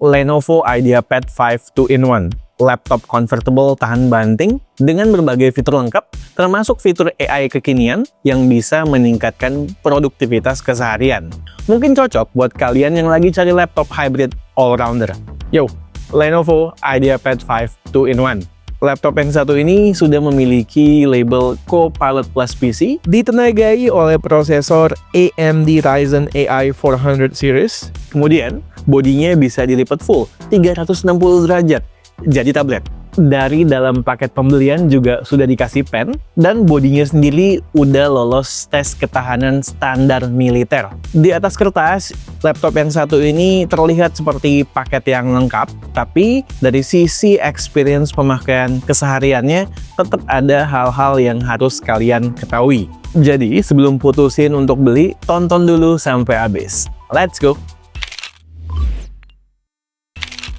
Lenovo IdeaPad 5 2-in-1, laptop convertible tahan banting dengan berbagai fitur lengkap, termasuk fitur AI kekinian yang bisa meningkatkan produktivitas keseharian. Mungkin cocok buat kalian yang lagi cari laptop hybrid all-rounder. Yo, Lenovo IdeaPad 5 2-in-1. Laptop yang satu ini sudah memiliki label Copilot Plus PC, ditenagai oleh prosesor AMD Ryzen AI 400 series. Kemudian, bodinya bisa dilipat full 360 derajat, jadi tablet. Dari dalam paket pembelian juga sudah dikasih pen, dan bodinya sendiri udah lolos tes ketahanan standar militer. Di atas kertas, laptop yang satu ini terlihat seperti paket yang lengkap, tapi dari sisi experience pemakaian kesehariannya tetap ada hal-hal yang harus kalian ketahui. Jadi sebelum putusin untuk beli, tonton dulu sampai habis. Let's go!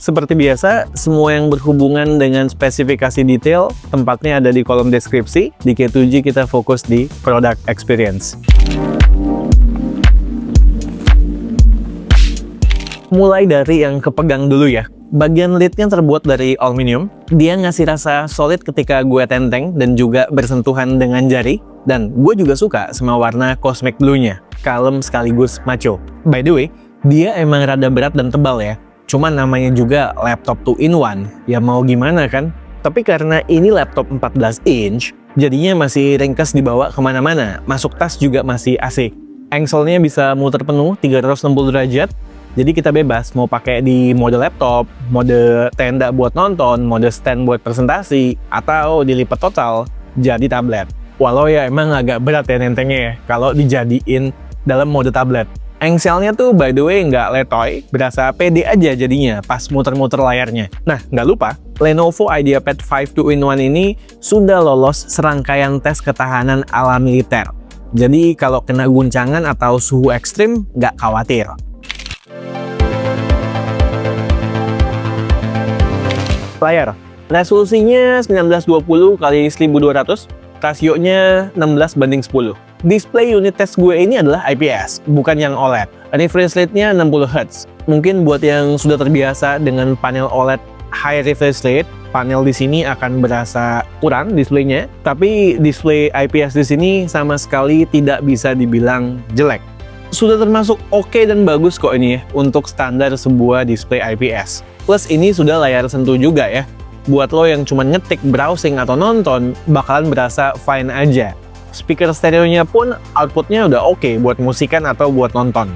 Seperti biasa, semua yang berhubungan dengan spesifikasi detail, tempatnya ada di kolom deskripsi. Di K7 kita fokus di product experience. Mulai dari yang kepegang dulu ya. Bagian lidnya terbuat dari aluminium. Dia ngasih rasa solid ketika gue tenteng dan juga bersentuhan dengan jari. Dan gue juga suka sama warna cosmic blue-nya. Kalem sekaligus macho. By the way, dia emang rada berat dan tebal ya. Cuman namanya juga laptop 2-in-1, ya mau gimana kan? Tapi karena ini laptop 14 inch, jadinya masih ringkas dibawa kemana-mana. Masuk tas juga masih AC. Engselnya bisa muter penuh 360 derajat, jadi kita bebas mau pakai di mode laptop, mode tenda buat nonton, mode stand buat presentasi, atau dilipat total jadi tablet. Walau ya emang agak berat ya nentengnya ya, kalau dijadiin dalam mode tablet. Engselnya tuh by the way nggak letoy, berasa pede aja jadinya pas muter-muter layarnya. Nah, nggak lupa, Lenovo IdeaPad 5 2-in-1 ini sudah lolos serangkaian tes ketahanan ala militer. Jadi kalau kena guncangan atau suhu ekstrim, nggak khawatir. Layar, resolusinya 1920 x 1200, rasionya 16:10. Display unit test gue ini adalah IPS, bukan yang OLED. Refresh rate-nya 60 Hz. Mungkin buat yang sudah terbiasa dengan panel OLED high refresh rate, panel di sini akan berasa kurang displaynya. Tapi display IPS di sini sama sekali tidak bisa dibilang jelek. Sudah termasuk oke dan bagus kok ini ya, untuk standar sebuah display IPS. Plus ini sudah layar sentuh juga ya. Buat lo yang cuma ngetik, browsing, atau nonton, bakalan berasa fine aja. Speaker stereonya pun outputnya udah oke buat musikan atau buat nonton.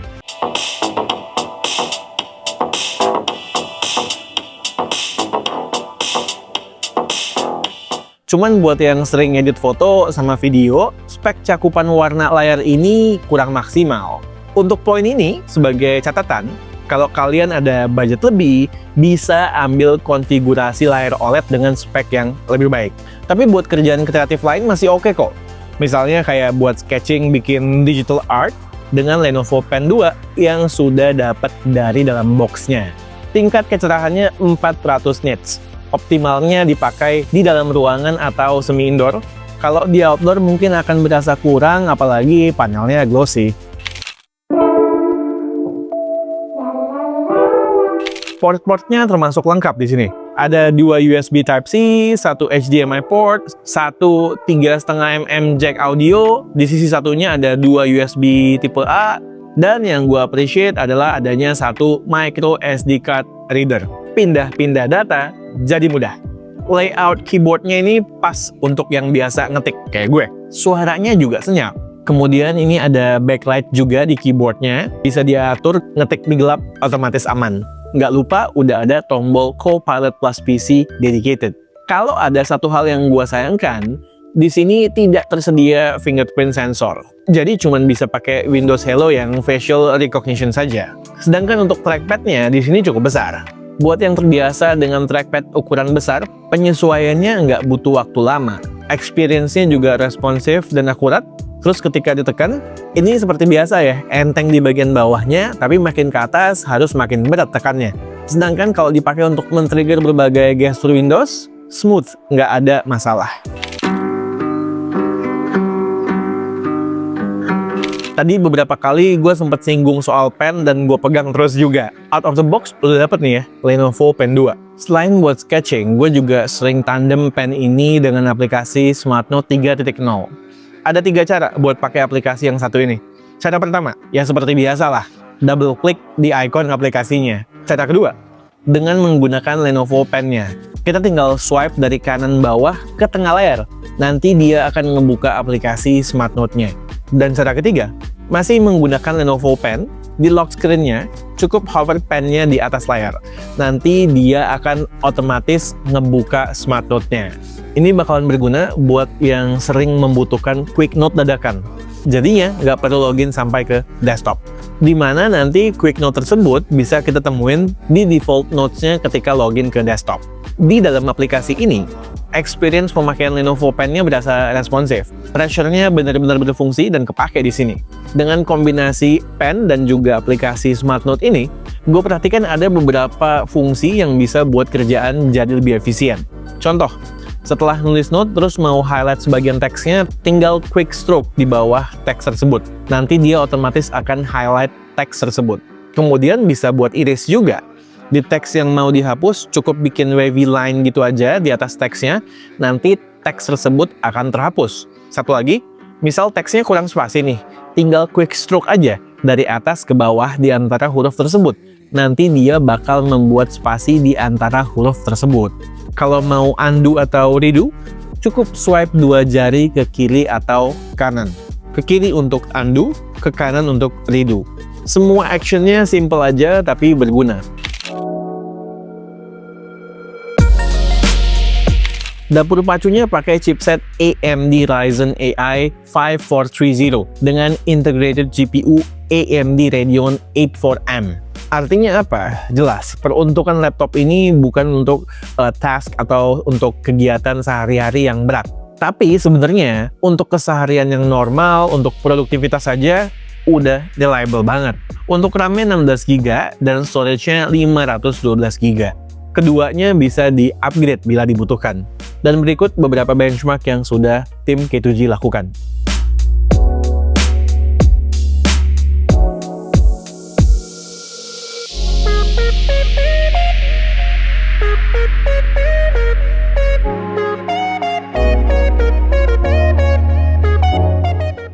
Cuman buat yang sering edit foto sama video, spek cakupan warna layar ini kurang maksimal. Untuk poin ini, sebagai catatan, kalau kalian ada budget lebih, bisa ambil konfigurasi layar OLED dengan spek yang lebih baik. Tapi buat kerjaan kreatif lain masih oke kok. Misalnya kayak buat sketching, bikin digital art dengan Lenovo Pen 2 yang sudah dapat dari dalam boxnya. Tingkat kecerahannya 400 nits. Optimalnya dipakai di dalam ruangan atau semi indoor. Kalau di outdoor mungkin akan berasa kurang, apalagi panelnya glossy. Port-portnya termasuk lengkap di sini. Ada 2 USB Type-C, 1 HDMI port, 1 3,5 mm jack audio, di sisi satunya ada 2 USB tipe A, dan yang gue appreciate adalah adanya 1 micro SD card reader. Pindah-pindah data jadi mudah. Layout keyboardnya ini pas untuk yang biasa ngetik kayak gue. Suaranya juga senyap. Kemudian ini ada backlight juga di keyboardnya, bisa diatur ngetik di gelap otomatis aman. Nggak lupa udah ada tombol Copilot Plus PC dedicated. Kalau ada satu hal yang gue sayangkan, di sini tidak tersedia fingerprint sensor. Jadi cuman bisa pakai Windows Hello yang facial recognition saja. Sedangkan untuk trackpad-nya di sini cukup besar. Buat yang terbiasa dengan trackpad ukuran besar, penyesuaiannya nggak butuh waktu lama. Experience-nya juga responsif dan akurat. Terus ketika ditekan, ini seperti biasa ya, enteng di bagian bawahnya, tapi makin ke atas harus makin berat tekannya. Sedangkan kalau dipakai untuk men-trigger berbagai gestur Windows, smooth, nggak ada masalah. Tadi beberapa kali gue sempet singgung soal pen dan gue pegang terus juga. Out of the box udah dapet nih ya, Lenovo Pen 2. Selain buat sketching, gue juga sering tandem pen ini dengan aplikasi SmartNote 3.0. Ada 3 cara buat pakai aplikasi yang satu ini. Cara pertama, ya seperti biasa lah, double klik di icon aplikasinya. Cara kedua, dengan menggunakan Lenovo Pen-nya. Kita tinggal swipe dari kanan bawah ke tengah layar. Nanti dia akan ngebuka aplikasi SmartNote-nya. Dan cara ketiga, masih menggunakan Lenovo Pen, di lock screen-nya, cukup hover pen-nya di atas layar. Nanti dia akan otomatis ngebuka SmartNote-nya. Ini bakalan berguna buat yang sering membutuhkan quick note dadakan. Jadinya, nggak perlu login sampai ke desktop. Dimana nanti quick note tersebut bisa kita temuin di default notes-nya ketika login ke desktop. Di dalam aplikasi ini, experience pemakaian Lenovo Pen-nya berasa responsif. Pressure-nya benar-benar berfungsi dan kepake di sini. Dengan kombinasi pen dan juga aplikasi SmartNote ini, gue perhatikan ada beberapa fungsi yang bisa buat kerjaan jadi lebih efisien. Contoh, setelah nulis note terus mau highlight sebagian teksnya, tinggal quick stroke di bawah teks tersebut. Nanti dia otomatis akan highlight teks tersebut. Kemudian bisa buat iris juga. Di teks yang mau dihapus, cukup bikin wavy line gitu aja di atas teksnya, nanti teks tersebut akan terhapus. Satu lagi, misal teksnya kurang spasi nih, tinggal quick stroke aja dari atas ke bawah di antara huruf tersebut. Nanti dia bakal membuat spasi di antara huruf tersebut. Kalau mau undo atau redo, cukup swipe 2 jari ke kiri atau kanan. Ke kiri untuk undo, ke kanan untuk redo. Semua actionnya simple aja tapi berguna. Dapur pacunya pakai chipset AMD Ryzen AI 5430 dengan integrated GPU AMD Radeon 84M. Artinya apa? Jelas, peruntukan laptop ini bukan untuk task atau untuk kegiatan sehari-hari yang berat. Tapi sebenarnya untuk keseharian yang normal, untuk produktivitas saja, udah reliable banget. Untuk RAM-nya 16GB dan storage-nya 512GB. Keduanya bisa di-upgrade bila dibutuhkan. Dan berikut beberapa benchmark yang sudah tim K2G lakukan.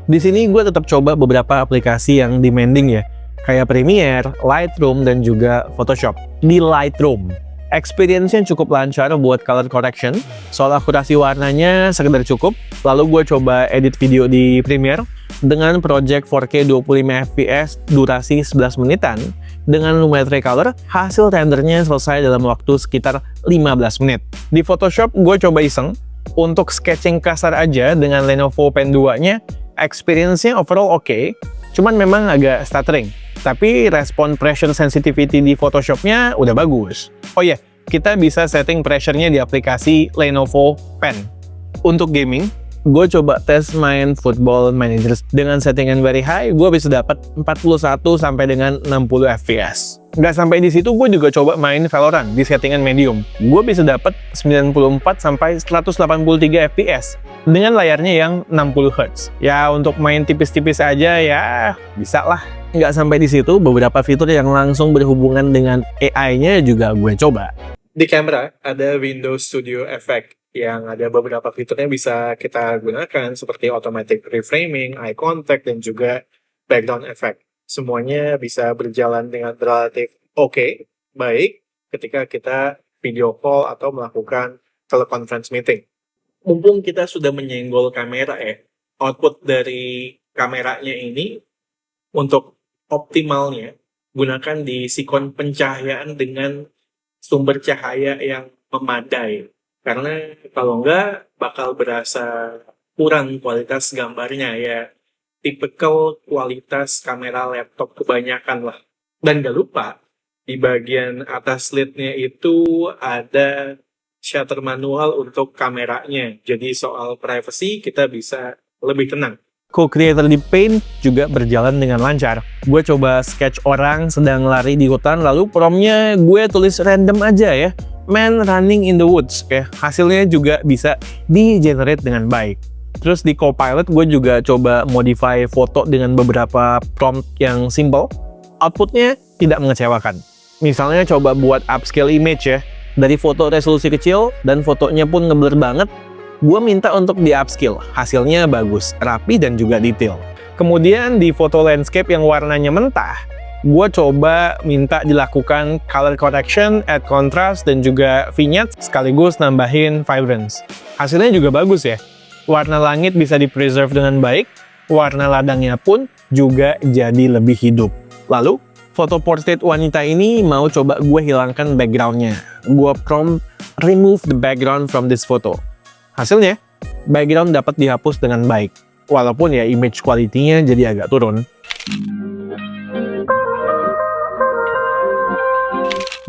Di sini gue tetap coba beberapa aplikasi yang demanding ya, kayak Premiere, Lightroom, dan juga Photoshop. Di Lightroom, experience-nya cukup lancar buat color correction, soal akurasi warnanya sekedar cukup. Lalu gue coba edit video di Premiere dengan project 4K 25fps durasi 11 menitan. Dengan Lumetri Color, hasil rendernya selesai dalam waktu sekitar 15 menit. Di Photoshop, gue coba iseng. Untuk sketching kasar aja dengan Lenovo Pen 2-nya, experience-nya overall oke, cuman memang agak stuttering. Tapi respon pressure sensitivity di Photoshop-nya udah bagus. Oh iya, kita bisa setting pressure-nya di aplikasi Lenovo Pen. Untuk gaming, gue coba tes main Football Manager. Dengan settingan very high, gue bisa dapat 41 sampai dengan 60 fps. Nggak sampai di situ, gue juga coba main Valorant di settingan medium. Gue bisa dapat 94 sampai 183 fps dengan layarnya yang 60 Hz. Ya untuk main tipis-tipis aja ya bisa lah. Nggak sampai di situ, beberapa fitur yang langsung berhubungan dengan AI-nya juga gue coba. Di kamera ada Windows Studio Effect yang ada beberapa fiturnya bisa kita gunakan seperti automatic reframing, eye contact, dan juga background effect. Semuanya bisa berjalan dengan relatif oke, baik ketika kita video call atau melakukan teleconference meeting. Mumpung kita sudah menyenggol kamera ya, output dari kameranya ini untuk optimalnya gunakan di sikon pencahayaan dengan sumber cahaya yang memadai. Karena kalau enggak bakal berasa kurang kualitas gambarnya ya. Tipikal kualitas kamera laptop kebanyakan lah. Dan gak lupa, di bagian atas lid-nya itu ada shutter manual untuk kameranya. Jadi soal privacy kita bisa lebih tenang. Co-creator di Paint juga berjalan dengan lancar. Gue coba sketch orang sedang lari di hutan, lalu promptnya gue tulis random aja ya. Man running in the woods. Hasilnya juga bisa di-generate dengan baik. Terus di Copilot gue juga coba modify foto dengan beberapa prompt yang simple. Outputnya tidak mengecewakan. Misalnya coba buat upscale image ya. Dari foto resolusi kecil dan fotonya pun ngeblur banget, gue minta untuk di upscale. Hasilnya bagus, rapi dan juga detail. Kemudian di foto landscape yang warnanya mentah, gue coba minta dilakukan color correction, add contrast, dan juga vignette sekaligus nambahin vibrance. Hasilnya juga bagus ya. Warna langit bisa di-preserve dengan baik, warna ladangnya pun juga jadi lebih hidup. Lalu, foto portrait wanita ini mau coba gue hilangkan backgroundnya. Gue prompt, remove the background from this photo. Hasilnya, background dapat dihapus dengan baik. Walaupun ya image quality-nya jadi agak turun.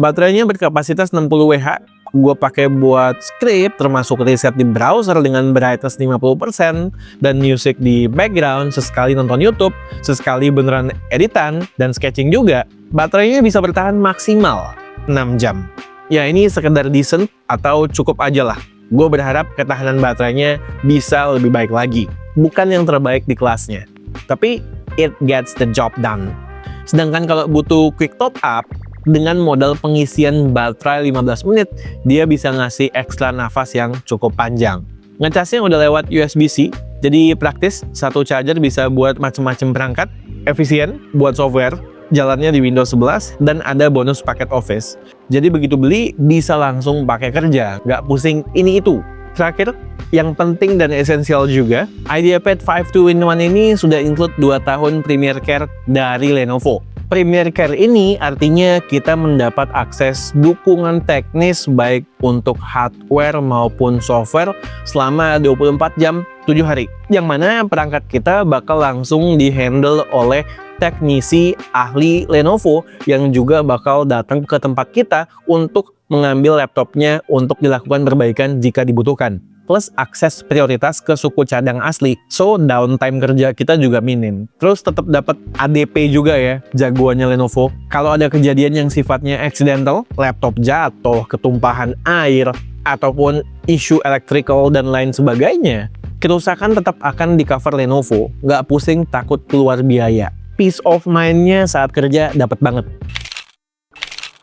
Baterainya berkapasitas 60 Wh. Gue pakai buat script, termasuk riset di browser dengan brightness 50%, dan music di background, sesekali nonton YouTube, sesekali beneran editan, dan sketching juga. Baterainya bisa bertahan maksimal 6 jam. Ya ini sekedar decent atau cukup aja lah. Gue berharap ketahanan baterainya bisa lebih baik lagi. Bukan yang terbaik di kelasnya, tapi it gets the job done. Sedangkan kalau butuh quick top up, dengan modal pengisian baterai 15 menit, dia bisa ngasih ekstra nafas yang cukup panjang. Ngecasnya udah lewat USB-C, jadi praktis, satu charger bisa buat macam-macam perangkat, efisien buat software, jalannya di Windows 11, dan ada bonus paket Office. Jadi begitu beli, bisa langsung pakai kerja, nggak pusing ini itu. Terakhir, yang penting dan esensial juga, IdeaPad 5 2-in-1 ini sudah include 2 tahun Premier Care dari Lenovo. Premier Care ini artinya kita mendapat akses dukungan teknis baik untuk hardware maupun software selama 24 jam 7 hari. Yang mana perangkat kita bakal langsung dihandle oleh teknisi ahli Lenovo yang juga bakal datang ke tempat kita untuk mengambil laptopnya untuk dilakukan perbaikan jika dibutuhkan. Plus akses prioritas ke suku cadang asli, so downtime kerja kita juga minim. Terus tetap dapat ADP juga ya, jagoannya Lenovo. Kalau ada kejadian yang sifatnya accidental, laptop jatuh, ketumpahan air, ataupun isu electrical dan lain sebagainya, kerusakan tetap akan di cover Lenovo, nggak pusing takut keluar biaya. Peace of mind-nya saat kerja dapat banget.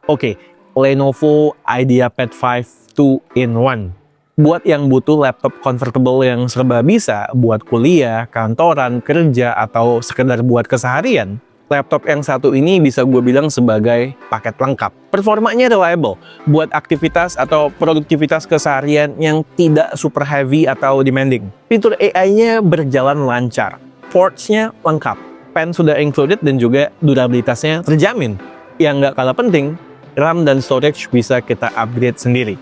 Oke, Lenovo IdeaPad 5 2-in-1. Buat yang butuh laptop convertible yang serba bisa buat kuliah, kantoran, kerja, atau sekedar buat keseharian, laptop yang satu ini bisa gue bilang sebagai paket lengkap. Performanya reliable buat aktivitas atau produktivitas keseharian yang tidak super heavy atau demanding. Fitur AI-nya berjalan lancar, ports-nya lengkap, pen sudah included dan juga durabilitasnya terjamin. Yang nggak kalah penting, RAM dan storage bisa kita upgrade sendiri.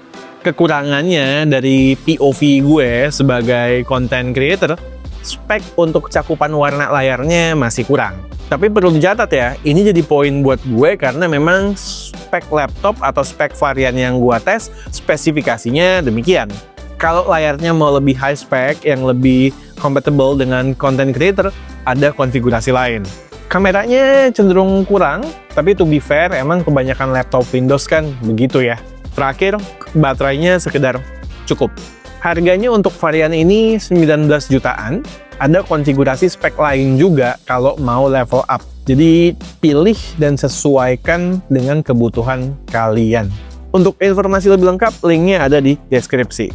Kekurangannya dari POV gue sebagai content creator, spek untuk cakupan warna layarnya masih kurang. Tapi perlu dicatat ya, ini jadi poin buat gue karena memang spek laptop atau spek varian yang gue tes, spesifikasinya demikian. Kalau layarnya mau lebih high spec, yang lebih compatible dengan content creator, ada konfigurasi lain. Kameranya cenderung kurang, tapi to be fair, emang kebanyakan laptop Windows kan begitu ya. Terakhir, baterainya sekedar cukup. Harganya untuk varian ini 19 jutaan, ada konfigurasi spek lain juga kalau mau level up. Jadi pilih dan sesuaikan dengan kebutuhan kalian. Untuk informasi lebih lengkap, linknya ada di deskripsi.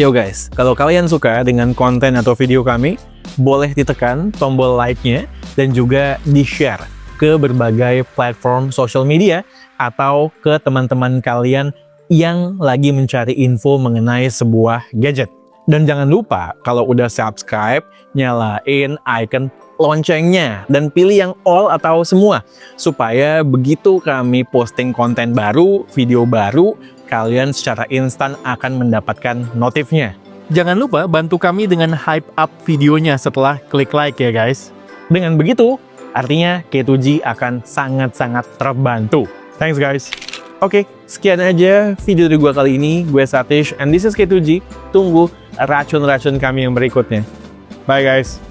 Yo guys, kalau kalian suka dengan konten atau video kami, boleh ditekan tombol like-nya dan juga di-share ke berbagai platform social media atau ke teman-teman kalian yang lagi mencari info mengenai sebuah gadget. Dan jangan lupa, kalau udah subscribe, nyalain icon loncengnya dan pilih yang all atau semua, supaya begitu kami posting konten baru, video baru, kalian secara instan akan mendapatkan notifnya. Jangan lupa bantu kami dengan hype up videonya setelah klik like ya guys. Dengan begitu, artinya K2G akan sangat-sangat terbantu. Thanks guys. Oke, sekian aja video dari gue kali ini. Gue Satish, and this is K2G. Tunggu racun-racun kami yang berikutnya. Bye guys.